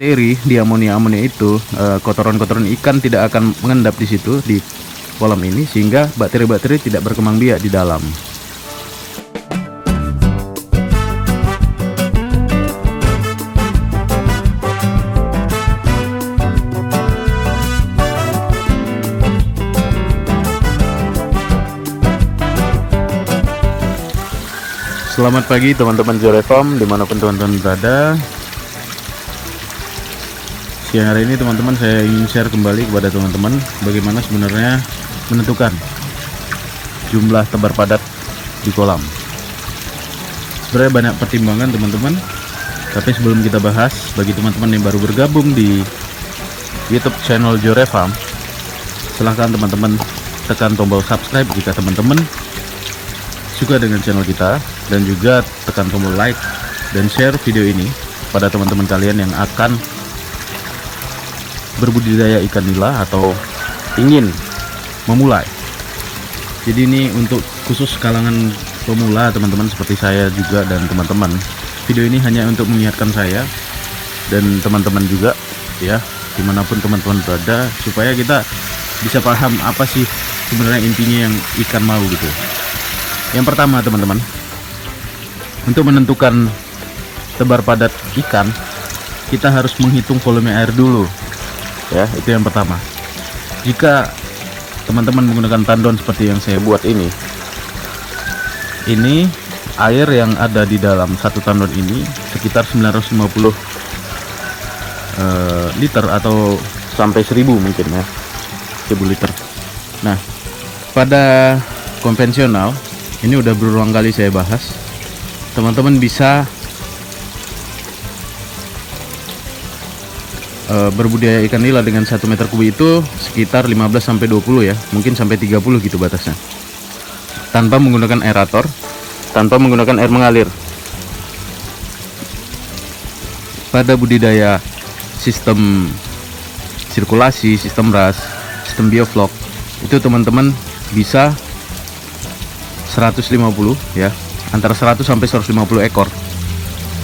bakteri di amonia itu, kotoran-kotoran ikan tidak akan mengendap di situ di kolam ini, sehingga bakteri-bakteri tidak berkembang biak di dalam. Selamat pagi teman-teman Jorefarm dimanapun teman-teman berada. Siang hari ini teman-teman, saya ingin share kembali kepada teman-teman bagaimana sebenarnya menentukan jumlah tebar padat di kolam. Sebenarnya banyak pertimbangan teman-teman, tapi sebelum kita bahas, bagi teman-teman yang baru bergabung di YouTube channel Jorefarm, silahkan teman-teman tekan tombol subscribe jika teman-teman suka dengan channel kita, dan juga tekan tombol like dan share video ini pada teman-teman kalian yang akan berbudidaya ikan nila atau ingin memulai. Jadi ini untuk khusus kalangan pemula teman-teman seperti saya juga dan teman-teman. Video ini hanya untuk mengingatkan saya dan teman-teman juga ya, dimanapun teman-teman berada, supaya kita bisa paham apa sih sebenarnya intinya yang ikan mau gitu. Yang pertama teman-teman, untuk menentukan tebar padat ikan, kita harus menghitung volume air dulu ya, itu yang pertama. Jika teman-teman menggunakan tandon seperti yang saya buat ini air yang ada di dalam satu tandon ini sekitar 950 liter atau sampai 1000 mungkin ya, 1000 liter. Nah, pada konvensional ini udah berulang kali saya bahas, teman-teman bisa berbudidaya ikan nila dengan 1 meter kubik itu sekitar 15-20 ya, mungkin sampai 30 gitu batasnya, tanpa menggunakan aerator, tanpa menggunakan air mengalir. Pada budidaya sistem sirkulasi, sistem RAS, sistem bioflok, itu teman-teman bisa 150 ya, antara 100 sampai 150 ekor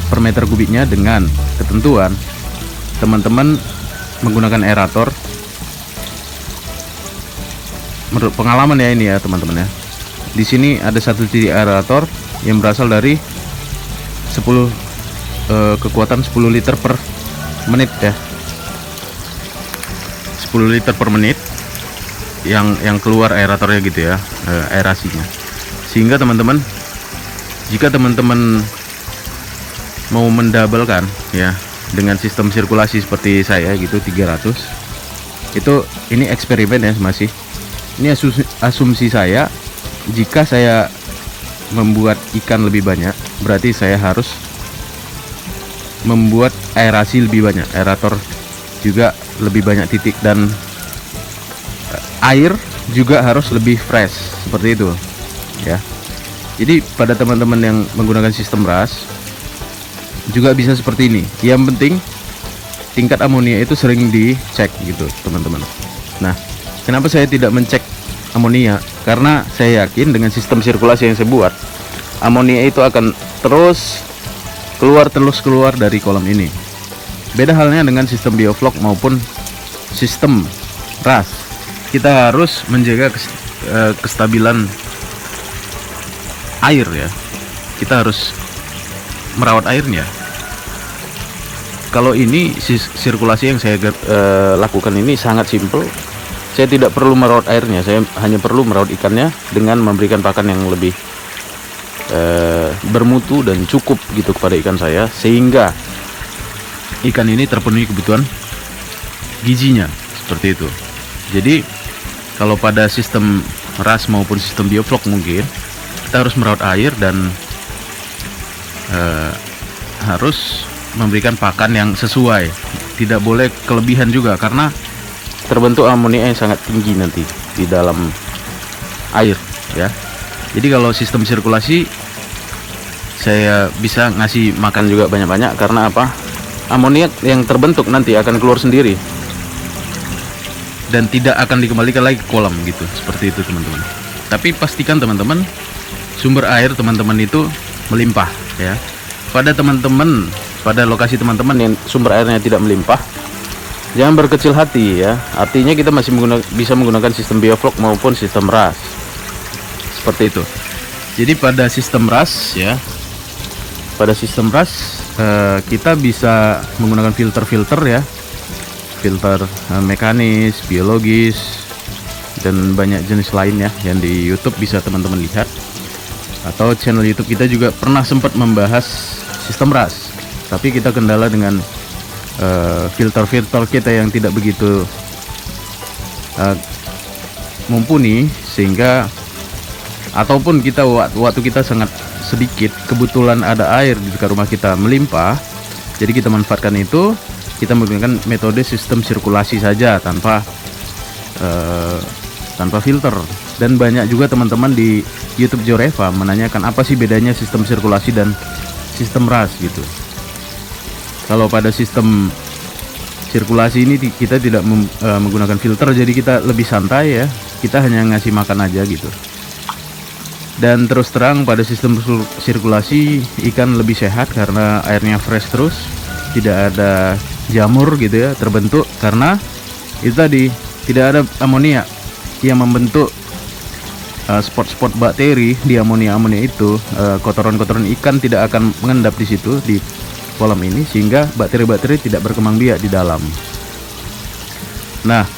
per meter kubiknya, dengan ketentuan teman-teman menggunakan aerator. Menurut pengalaman ya ini ya teman-teman ya, di sini ada satu titik aerator yang berasal dari 10 kekuatan 10 liter per menit ya, 10 liter per menit yang keluar aeratornya gitu ya, aerasinya. Sehingga teman-teman, jika teman-teman mau mendabelkan ya dengan sistem sirkulasi seperti saya gitu 300, itu ini eksperimen ya, masih ini asumsi saya. Jika saya membuat ikan lebih banyak, berarti saya harus membuat aerasi lebih banyak, aerator juga lebih banyak titik, dan air juga harus lebih fresh seperti itu ya. Jadi pada teman-teman yang menggunakan sistem RAS juga bisa seperti ini. Yang penting tingkat amonia itu sering dicek gitu teman-teman. Nah, kenapa saya tidak mencek amonia? Karena saya yakin dengan sistem sirkulasi yang saya buat, amonia itu akan terus keluar dari kolam ini. Beda halnya dengan sistem bioflok maupun sistem RAS. Kita harus menjaga kestabilan air ya, kita harus merawat airnya. Kalau ini sirkulasi yang saya lakukan ini sangat simpel. Saya tidak perlu merawat airnya, saya hanya perlu merawat ikannya dengan memberikan pakan yang lebih bermutu dan cukup gitu kepada ikan saya, sehingga ikan ini terpenuhi kebutuhan gizinya seperti itu. Jadi kalau pada sistem RAS maupun sistem bioflok mungkin kita harus merawat air dan harus memberikan pakan yang sesuai, tidak boleh kelebihan juga, karena terbentuk amonia yang sangat tinggi nanti di dalam air ya. Jadi kalau sistem sirkulasi saya bisa ngasih makan juga banyak-banyak, karena apa, amonia yang terbentuk nanti akan keluar sendiri dan tidak akan dikembalikan lagi ke kolam gitu, seperti itu teman-teman. Tapi pastikan teman-teman sumber air teman-teman itu melimpah ya. Pada teman-teman pada lokasi teman-teman yang sumber airnya tidak melimpah, jangan berkecil hati ya. Artinya kita masih bisa menggunakan sistem bioflok maupun sistem RAS. Seperti itu. Jadi pada sistem RAS ya, kita bisa menggunakan filter-filter ya, filter mekanis, biologis, dan banyak jenis lainnya yang di YouTube bisa teman-teman lihat, atau channel YouTube kita juga pernah sempat membahas sistem RAS, tapi kita kendala dengan filter-filter kita yang tidak begitu mumpuni, sehingga ataupun kita waktu kita sangat sedikit, kebetulan ada air di dekat rumah kita melimpah, jadi kita manfaatkan itu, kita menggunakan metode sistem sirkulasi saja tanpa filter. Dan banyak juga teman-teman di YouTube Joreva menanyakan apa sih bedanya sistem sirkulasi dan sistem RAS gitu. Kalau pada sistem sirkulasi ini kita tidak menggunakan filter, jadi kita lebih santai ya, kita hanya ngasih makan aja gitu. Dan terus terang pada sistem sirkulasi ikan lebih sehat karena airnya fresh terus, tidak ada jamur gitu ya terbentuk, karena itu tadi tidak ada amonia yang membentuk spot-spot bakteri di amonia itu. Kotoran-kotoran ikan tidak akan mengendap di situ di kolam ini, sehingga bakteri-bakteri tidak berkembang biak di dalam. Nah,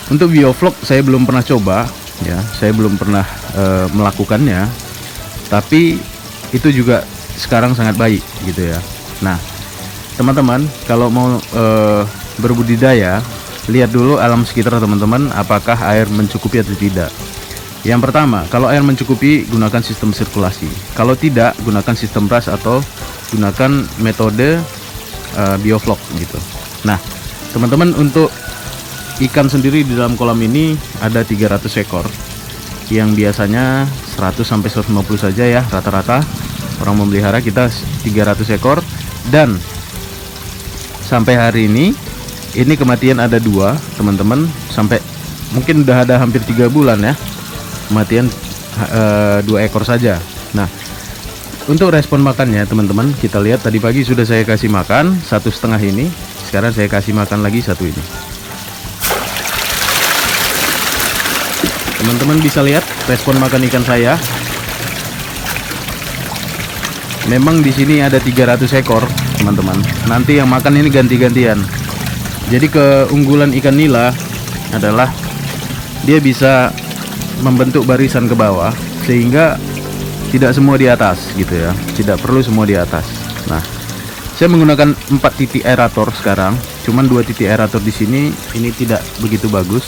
untuk bioflok saya belum pernah coba ya, saya belum pernah melakukannya, tapi itu juga sekarang sangat baik gitu ya. Nah, teman-teman kalau mau berbudidaya, lihat dulu alam sekitar teman-teman, apakah air mencukupi atau tidak. Yang pertama, kalau air mencukupi, gunakan sistem sirkulasi. Kalau tidak, gunakan sistem RAS atau gunakan metode bioflok gitu. Nah, teman-teman, untuk ikan sendiri di dalam kolam ini ada 300 ekor, yang biasanya 100 sampai 150 saja ya rata-rata orang memelihara. Kita 300 ekor, dan sampai hari ini kematian ada 2 teman-teman, sampai mungkin udah ada hampir 3 bulan ya kematian 2 ekor saja. Nah, untuk respon makannya teman-teman, kita lihat tadi pagi sudah saya kasih makan 1,5 ini, sekarang saya kasih makan lagi 1 ini. Teman-teman bisa lihat respon makan ikan saya. Memang di sini ada 300 ekor teman-teman, nanti yang makan ini ganti-gantian. Jadi keunggulan ikan nila adalah dia bisa membentuk barisan ke bawah, sehingga tidak semua di atas gitu ya, tidak perlu semua di atas. Nah, saya menggunakan 4 titik aerator sekarang, cuman 2 titik aerator di sini ini tidak begitu bagus,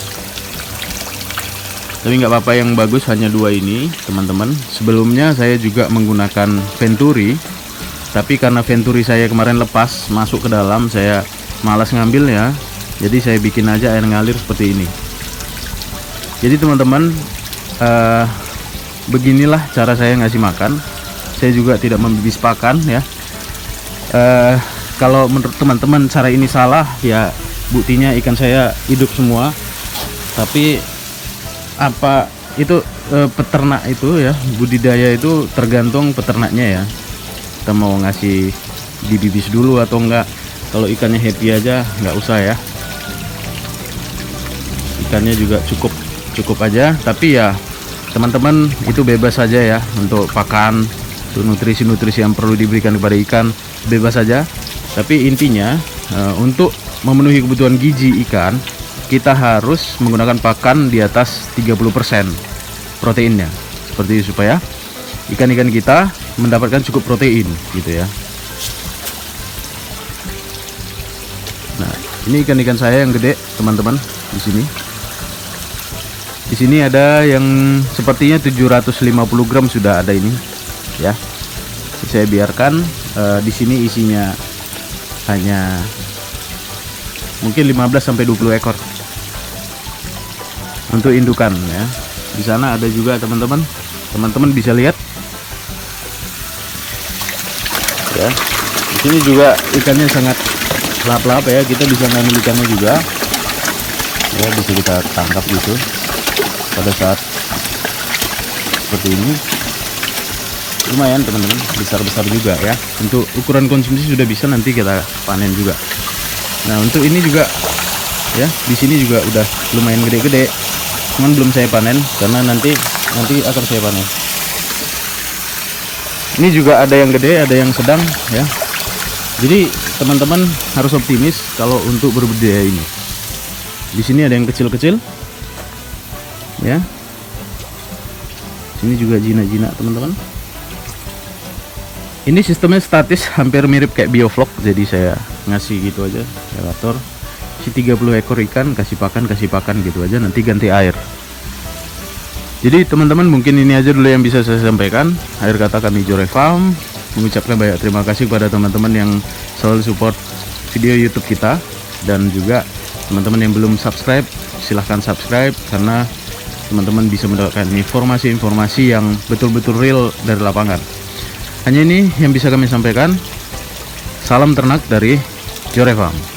tapi nggak apa-apa, yang bagus hanya 2 ini teman-teman. Sebelumnya saya juga menggunakan Venturi, tapi karena Venturi saya kemarin lepas masuk ke dalam, saya malas ngambil ya, jadi saya bikin aja air ngalir seperti ini. Jadi teman-teman, beginilah cara saya ngasih makan. Saya juga tidak membibis pakan ya. Kalau menurut teman-teman cara ini salah ya, buktinya ikan saya hidup semua. Tapi apa itu peternak itu ya, budidaya itu tergantung peternaknya ya, kita mau ngasih dibibis dulu atau enggak. Kalau ikannya happy aja nggak usah ya, ikannya juga cukup aja. Tapi ya teman-teman, itu bebas saja ya untuk pakan, untuk nutrisi-nutrisi yang perlu diberikan kepada ikan, bebas saja. Tapi intinya untuk memenuhi kebutuhan gizi ikan, kita harus menggunakan pakan di atas 30% proteinnya, seperti itu, supaya ikan-ikan kita mendapatkan cukup protein gitu ya. Nah, ini ikan-ikan saya yang gede teman-teman. Di sini ada yang sepertinya 750 gram sudah ada ini ya. Saya biarkan di sini isinya hanya mungkin 15 sampai 20 ekor untuk indukan ya. Di sana ada juga teman-teman bisa lihat ya. Di sini juga ikannya sangat lap-lap ya, kita bisa ngambil ikannya juga ya, bisa kita tangkap gitu pada saat seperti ini. lumayan teman-teman, besar-besar juga ya. Untuk ukuran konsumsi sudah bisa, nanti kita panen juga. Nah untuk ini juga ya, di sini juga udah lumayan gede-gede, cuman belum saya panen karena nanti akan saya panen. Ini juga ada yang gede, ada yang sedang ya. Jadi teman-teman harus optimis kalau untuk berbudidaya ini. Di sini ada yang kecil-kecil ya. Sini juga jinak-jinak teman-teman. Ini sistemnya statis, hampir mirip kayak bioflok. Jadi saya ngasih gitu aja, saya atur. Si 30 ekor ikan, kasih pakan gitu aja, nanti ganti air. Jadi teman-teman mungkin ini aja dulu yang bisa saya sampaikan. Akhir kata kami Jore Farm mengucapkan banyak terima kasih kepada teman-teman yang selalu support video YouTube kita, dan juga teman-teman yang belum subscribe, silahkan subscribe karena teman-teman bisa mendapatkan informasi-informasi yang betul-betul real dari lapangan. Hanya ini yang bisa kami sampaikan. Salam ternak dari Jore Farm.